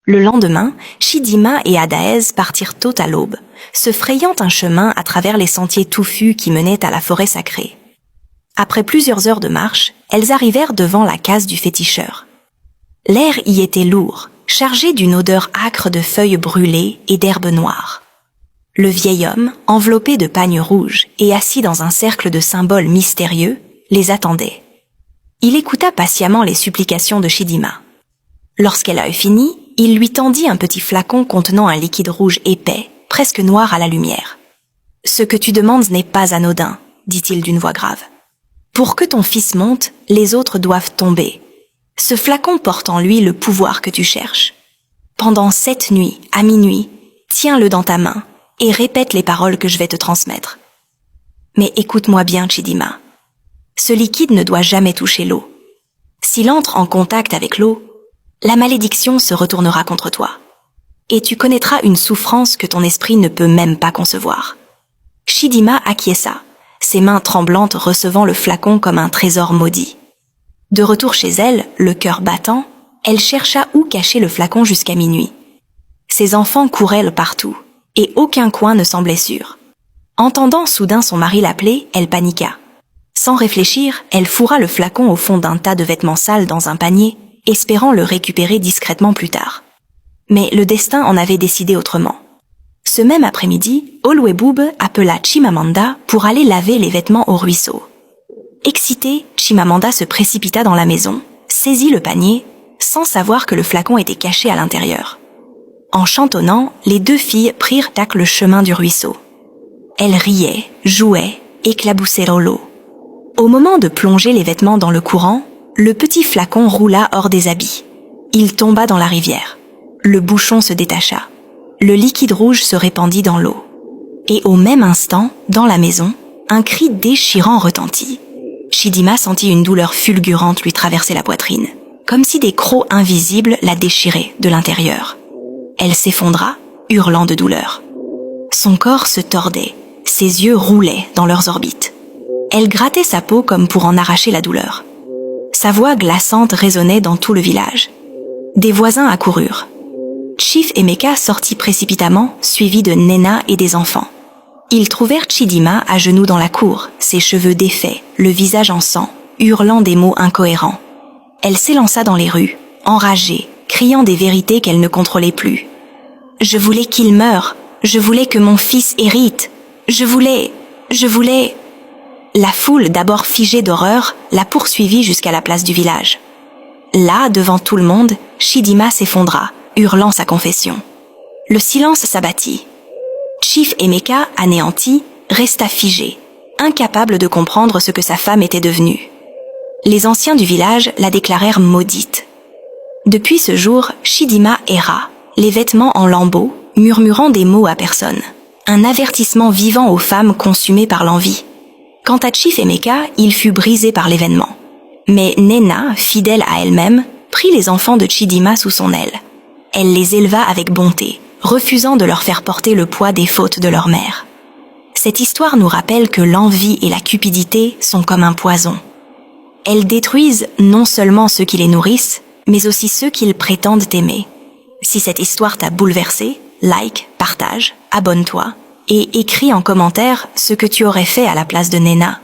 Le lendemain, Chidima et Adaez partirent tôt à l'aube, se frayant un chemin à travers les sentiers touffus qui menaient à la forêt sacrée. Après plusieurs heures de marche, elles arrivèrent devant la case du féticheur. L'air y était lourd, chargé d'une odeur âcre de feuilles brûlées et d'herbes noires. Le vieil homme, enveloppé de pagne rouge et assis dans un cercle de symboles mystérieux, les attendait. Il écouta patiemment les supplications de Chidima. Lorsqu'elle a eu fini, il lui tendit un petit flacon contenant un liquide rouge épais, presque noir à la lumière. « Ce que tu demandes n'est pas anodin, » dit-il d'une voix grave. « Pour que ton fils monte, les autres doivent tomber. Ce flacon porte en lui le pouvoir que tu cherches. Pendant 7 nuits, à minuit, tiens-le dans ta main et répète les paroles que je vais te transmettre. Mais écoute-moi bien, Chidima. Ce liquide ne doit jamais toucher l'eau. S'il entre en contact avec l'eau, la malédiction se retournera contre toi. Et tu connaîtras une souffrance que ton esprit ne peut même pas concevoir. » Chidima acquiesça, ses mains tremblantes recevant le flacon comme un trésor maudit. De retour chez elle, le cœur battant, elle chercha où cacher le flacon jusqu'à minuit. Ses enfants couraient partout, et aucun coin ne semblait sûr. Entendant soudain son mari l'appeler, elle paniqua. Sans réfléchir, elle fourra le flacon au fond d'un tas de vêtements sales dans un panier, espérant le récupérer discrètement plus tard. Mais le destin en avait décidé autrement. Ce même après-midi, Oluwebube appela Chimamanda pour aller laver les vêtements au ruisseau. Excitée, Chimamanda se précipita dans la maison, saisit le panier, sans savoir que le flacon était caché à l'intérieur. En chantonnant, les 2 filles prirent le chemin du ruisseau. Elles riaient, jouaient, éclaboussaient l'eau. Au moment de plonger les vêtements dans le courant, le petit flacon roula hors des habits. Il tomba dans la rivière. Le bouchon se détacha. Le liquide rouge se répandit dans l'eau. Et au même instant, dans la maison, un cri déchirant retentit. Chidima sentit une douleur fulgurante lui traverser la poitrine, comme si des crocs invisibles la déchiraient de l'intérieur. Elle s'effondra, hurlant de douleur. Son corps se tordait, ses yeux roulaient dans leurs orbites. Elle grattait sa peau comme pour en arracher la douleur. Sa voix glaçante résonnait dans tout le village. Des voisins accoururent. Chief Emeka sortit précipitamment, suivi de Nena et des enfants. Ils trouvèrent Chidima à genoux dans la cour, ses cheveux défaits, le visage en sang, hurlant des mots incohérents. Elle s'élança dans les rues, enragée, criant des vérités qu'elle ne contrôlait plus. « Je voulais qu'il meure, je voulais que mon fils hérite, je voulais... » La foule, d'abord figée d'horreur, la poursuivit jusqu'à la place du village. Là, devant tout le monde, Chidima s'effondra, hurlant sa confession. Le silence s'abattit. Chief Emeka, anéanti, resta figé, incapable de comprendre ce que sa femme était devenue. Les anciens du village la déclarèrent maudite. Depuis ce jour, Chidima erra, les vêtements en lambeaux, murmurant des mots à personne. Un avertissement vivant aux femmes consumées par l'envie. Quant à Chief Emeka, il fut brisé par l'événement. Mais Nena, fidèle à elle-même, prit les enfants de Chidima sous son aile. Elle les éleva avec bonté, refusant de leur faire porter le poids des fautes de leur mère. Cette histoire nous rappelle que l'envie et la cupidité sont comme un poison. Elles détruisent non seulement ceux qui les nourrissent, mais aussi ceux qu'ils prétendent aimer. Si cette histoire t'a bouleversé, like, partage, abonne-toi et écris en commentaire ce que tu aurais fait à la place de Nena.